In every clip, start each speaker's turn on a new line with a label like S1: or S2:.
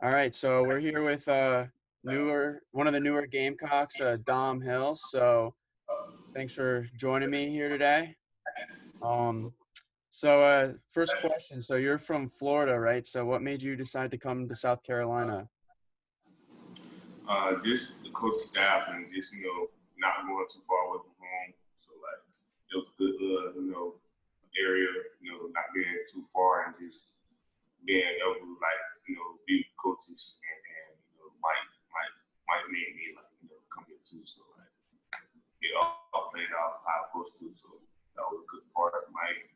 S1: All right, so we're here with one of the newer Gamecocks, Dom Hill. So thanks for joining me here today. Um, first question. So you're from Florida, right? So what made you decide to come to South Carolina?
S2: Just the coaching staff and just not going too far away from home. So like it was a good area, not being too far and just being able to be with coaches and might made me come here too. So like it all played out how I supposed to. So that was a good part of me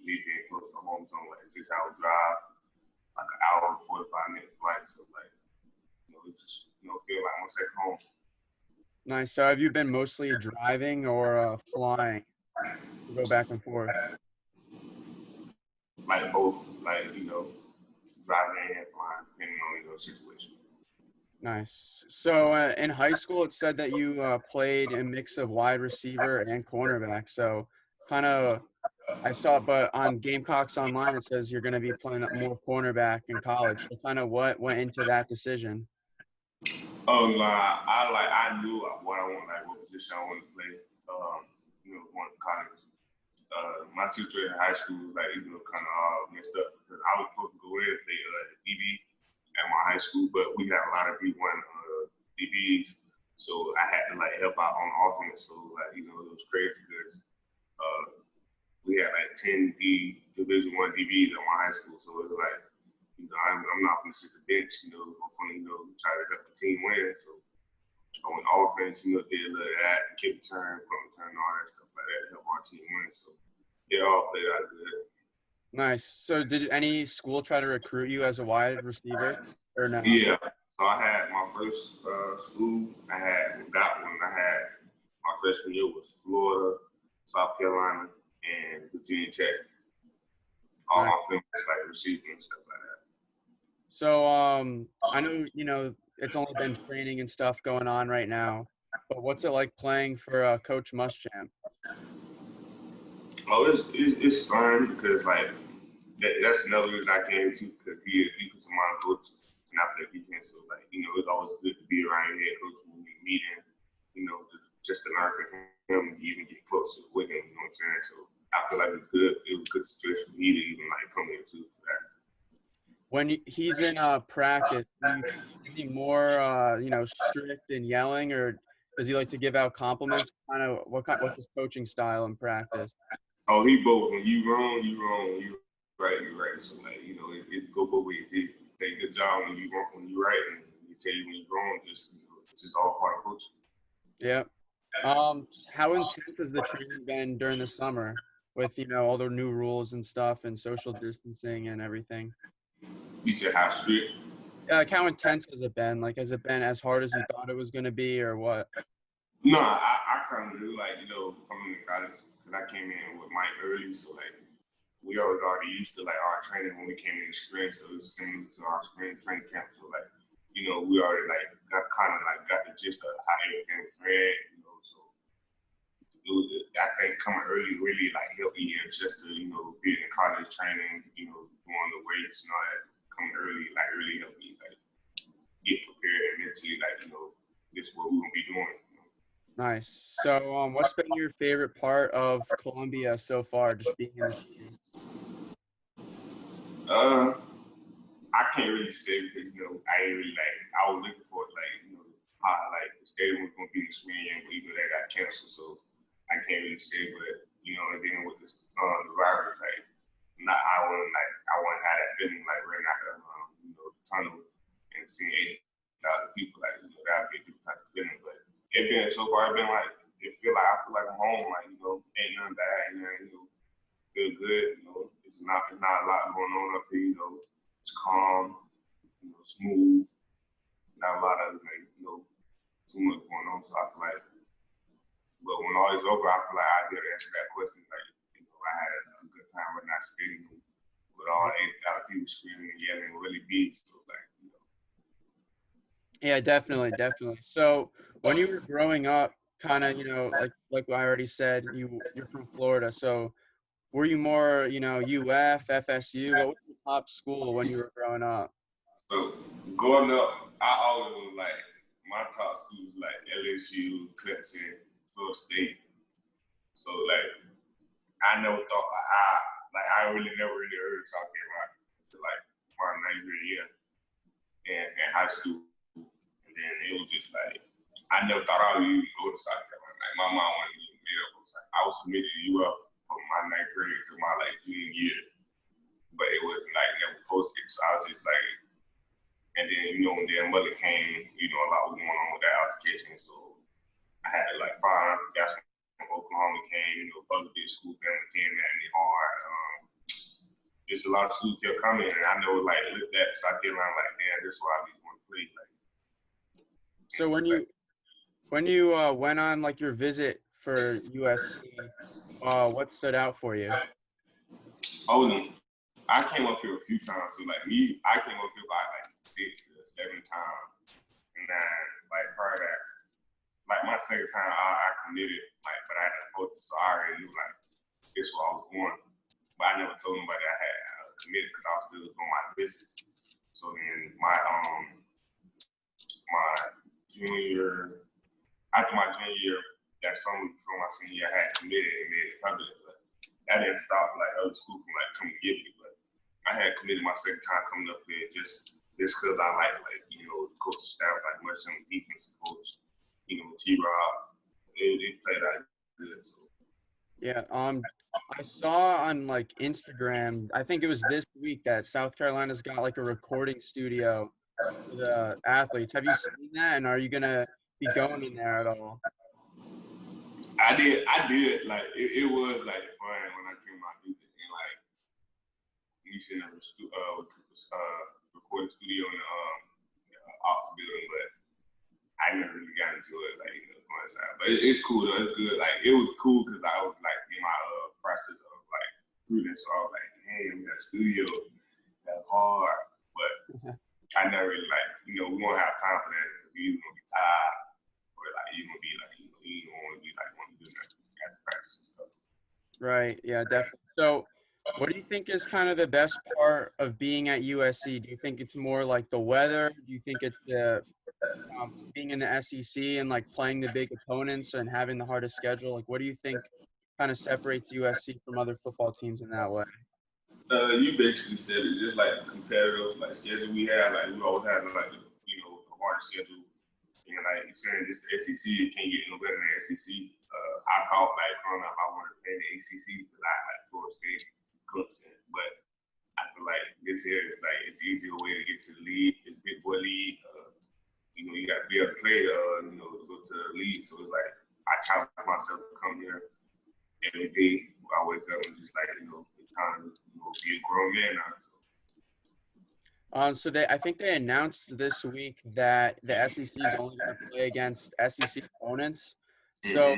S2: being close to home zone, like a 6 hour drive, like an hour and 45-minute flight. So like it just feel like I'm at home.
S1: Nice. So have you been mostly driving or flying to go back and forth?
S2: Like both, driving and flying, depending on situation.
S1: Nice. So in high school, it said that you played a mix of wide receiver and cornerback. So kind of I saw, but on Gamecocks Online, it says you're going to be playing more cornerback in college. So kind of what went into that decision?
S2: Oh no, I knew what I want, like what position I wanted to play. Going to college. My situation in high school, kind of messed up because I was supposed to go in and play DB at my high school, but we had a lot of D1 DBs, so I had to help out on offense. So it was crazy because we had 10 Division I DBs at my high school, so it was I'm not going to sit the bench, I'm going to try to help the team win. So I went offense, did a little of that, kept turn, punt return, all that stuff like that to help our team win. So it all played out good.
S1: Nice. So did any school try to recruit you as a wide receiver or no?
S2: Yeah. So I had my first school. I had my freshman year was Florida, South Carolina, and Virginia Tech. All
S1: Nice.
S2: my friends receiving and stuff like that.
S1: So I know it's only been training and stuff going on right now, but what's it like playing for Coach Muschamp?
S2: Oh, it's fun because that's another reason I came to because he is defensive minded coach and I play defense. So it's always good to be around your head coach when we meet him. Just to learn from him and even get closer with him. You know what I'm saying? So I feel like it was a good situation for me to even come here too for that.
S1: When he's in practice, is he more strict and yelling, or does he like to give out compliments? Kind of what's his coaching style in practice?
S2: Oh, he both. When you wrong, you wrong. When you right, you right. So it go both ways. He say good job when you wrong, when you right, and he tell you when you wrong. It's just all part of coaching.
S1: Yeah. How intense has the training been during the summer with all the new rules and stuff and social distancing and everything?
S2: You said how strict?
S1: How intense has it been? Like, has it been as hard as you thought it was going to be, or what?
S2: No, I kind of knew coming to college because I came in with Mike early, so we already used to our training when we came in the spring, so it was similar to our spring training camp. So we already got the gist of how everything was ran, so I think coming early really helped me adjust to being in college training, doing the weights and all that. Coming early really helped me get prepared and mentally this is what we're gonna be doing.
S1: Nice. So, what's been your favorite part of Columbia so far, just being in the city?
S2: I can't really say because I ain't really I was looking for how the stadium was gonna be this weekend, but that got canceled, so I can't really say. But and then with this the virus, I wouldn't have that feeling right now the tunnel and seeing 80,000 people that'd be a different type of feeling. But it been so far, it been I feel like I'm home. Ain't nothing bad, ain't nothing feel good. It's not a lot going on up here. It's calm, smooth. Not a lot of too much going on. So I feel but when all is over, I feel like I'll be able to answer that question. I had a good time right now stadium with all 8,000 people screaming and yelling, really big. So
S1: Yeah, definitely. So, when you were growing up, kind of, like I already said, you're from Florida. So, were you more, UF, FSU? What was your top school when you were growing up?
S2: So growing up, I always was like my top schools like LSU, Clemson, Florida State. So like I never thought I really never really heard of South Carolina until like my ninth grade year in high school. And then it was just like I never thought I would even go to South Carolina. Like my mom wanted me to meet up. I was committed to UF from my ninth grade to my like junior year. But it wasn't like never posted. So I was just like, and then when their mother came, a lot was going on with that altercation. So I had to like find. That's when Oklahoma came. Other big school family came at me hard. Just a lot of schools kept coming, and I know like looked at South Carolina like, damn, this is why I be want to play. Like,
S1: So when you went on like your visit for USC, what stood out for you?
S2: I came up here a few times. So like me, I came up here by like 6 or 7 times, and then like prior to that, like my second time I committed, like, but I had a post, so I already knew like this where I was going. But I never told nobody I had committed because I was still doing my business. So then after my junior year, that summer before my senior year, I had committed and made it public. But that didn't stop like other schools from like coming to get me. But I had committed my second time coming up here just because I like the coach staff, like much on the defensive coach, T-Rob. They played out good. So.
S1: Yeah, I saw on like Instagram, I think it was this week that South Carolina's got like a recording studio for the athletes. Have you seen that? And are you gonna be going in there at all?
S2: I did. Like it was like fun when I came out music and like we sitting in a recording studio in the office building, but I never really got into it like on side. But it's cool though. It's good. Like it was cool because I was like in my process of like recruiting, so I was like, hey, we got a studio. That's hard, but I never really like we won't have time for that. We gonna be tired, or like you gonna be like you don't want to be like want to do nothing after practice and stuff.
S1: Right. Yeah, definitely. So, what do you think is kind of the best part of being at USC? Do you think it's more like the weather? Do you think it's the being in the SEC and like playing the big opponents and having the hardest schedule? Like, what do you think kind of separates USC from other football teams in that way?
S2: You basically said it. Just like competitive, like schedule we have, like we always have like the hardest schedule. And like you're saying, this SEC, you can't get no better than the SEC. I thought like growing up, I wanted to play in the ACC because I like Florida State, Clemson, but I feel like this here is like it's easier way to get to the league. It's big boy league. You got to be able to play. To go to the league. So it's like I challenge myself to come here every day. I wake up and just like it's kind of be a grown man now.
S1: So I think they announced this week that the SEC is only going to play against SEC opponents. So,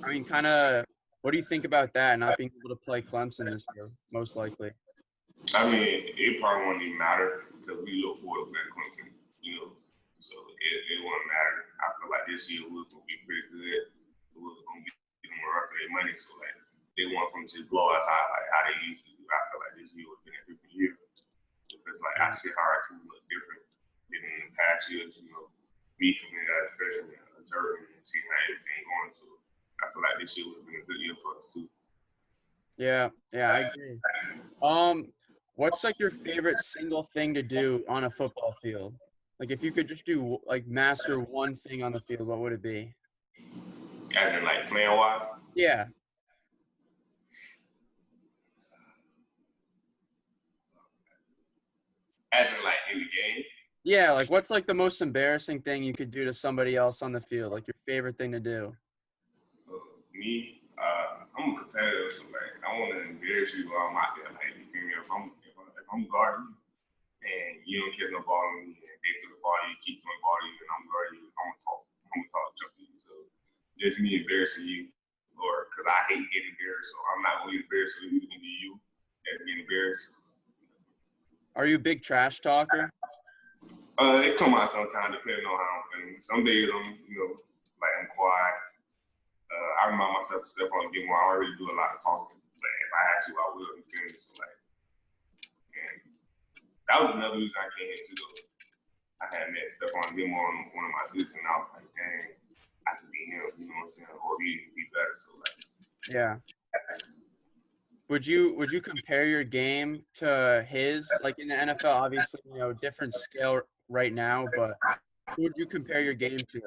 S1: I mean, kind of, what do you think about that? Not being able to play Clemson this year, most likely.
S2: I mean, it probably won't even matter because we look forward to playing Clemson. So it won't matter. I feel like this year we're gonna be pretty good. We're gonna get them rough for their money. So like they want from just blow us out like how they usually do. I feel like this year would have been a different year. Because like I see how our team look different than in the past years, me coming out as freshman, observing and seeing how everything going. So I feel like this year would have been a good year for us too.
S1: Yeah, I agree. What's like your favorite single thing to do on a football field? Like if you could just do like master one thing on the field, what would it be?
S2: As in like playing wise?
S1: Yeah.
S2: As in like in the game?
S1: Yeah, like what's like the most embarrassing thing you could do to somebody else on the field? Like your favorite thing to do?
S2: Me, I'm a competitor, so like I want to embarrass you while I'm out there. Like if I'm guarding and you don't get no ball on me and they throw the ball, you keep throwing the ball to you and I'm guarding you, I'm gonna talk jump you. So just me embarrassing you, or because I hate getting embarrassed, so I'm not gonna get embarrassed. So it's gonna be you that get embarrassed.
S1: Are you a big trash talker?
S2: It come out sometimes depending on how I'm feeling. Some days I'm quiet. I remind myself of Stephon and Gilmore. I already do a lot of talking, but if I had to, I will. You feel me? So like, and that was another reason I came here too. Though. I had met Stephon Gilmore on one of my visits, and I was like, dang, I could be him. You know what I'm saying? Or he be better. So like,
S1: Yeah. Would you compare your game to his? Like in the NFL, obviously, different scale right now, but who would you compare your game to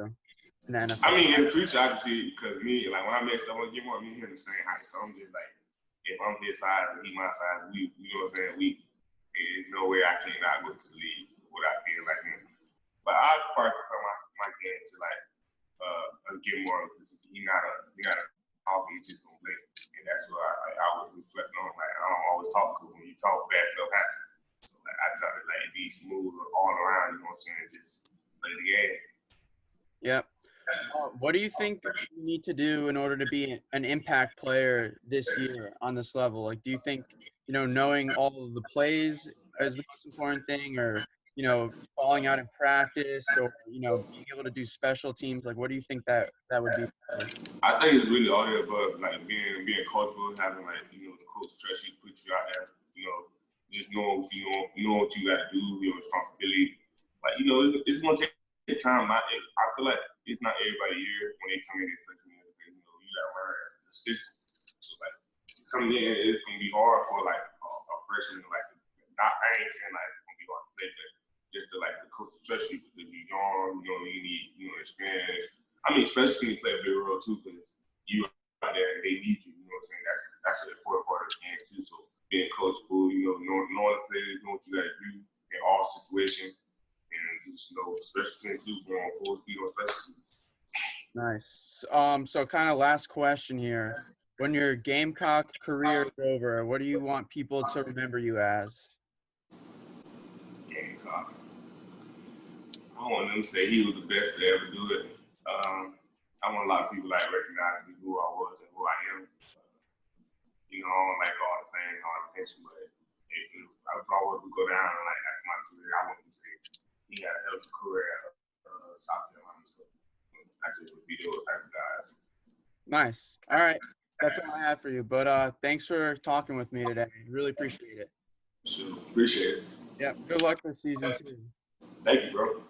S1: in the NFL?
S2: I mean, in the future, obviously, because me, like when I met Stephon Gilmore, me and him the same height. So I'm just like, if I'm his size and he my size, you know what I'm saying? There's no way I cannot go to the league without being like him. But I probably compare my game to like a Gilmore because he's not a talker, he's just gonna play. And that's what I would reflect on. Like I don't always talk because when you talk, bad stuff happens. So like I try to like be smooth all around, you know what I'm saying? Just play the game.
S1: Yep. What do you think you need to do in order to be an impact player this year on this level? Like, do you think, knowing all of the plays is the most important thing, or, falling out in practice, or, being able to do special teams? Like, what do you think that would be?
S2: I think it's really all the above, like being coachable, having like the coach trust you, put you out there, just knowing what know what you got to do, your responsibility. Like it's gonna take time. I feel like it's not everybody here when they come in their freshman year because you gotta learn the system. So like coming in, it's gonna be hard for like a freshman. Like I ain't saying like it's gonna be hard to play, but just to like the coach trust you because you're young, you need experience. I mean, especially teams play a big role too because you out there and they need you. You know what I'm saying? That's an important part of the game too. So being coachable, knowing the players, knowing what you got to do in all situations, and just special teams too, going full speed on special teams.
S1: Nice. So kind of last question here. When your Gamecock career is over, what do you want people to remember you as?
S2: Gamecock. I want them to say he was the best to ever do it. I want a lot of people like recognize me who I was and who I am. I don't like all the fame, all the attention, but if I was always to go down and like after my career, I want them to say he had a hell of a career at South Carolina. So I just would be those type of guys.
S1: Nice. All right. That's all I have for you. But thanks for talking with me today. Really appreciate it.
S2: Sure. Appreciate it.
S1: Yeah. Good luck this season too.
S2: Thank you, bro.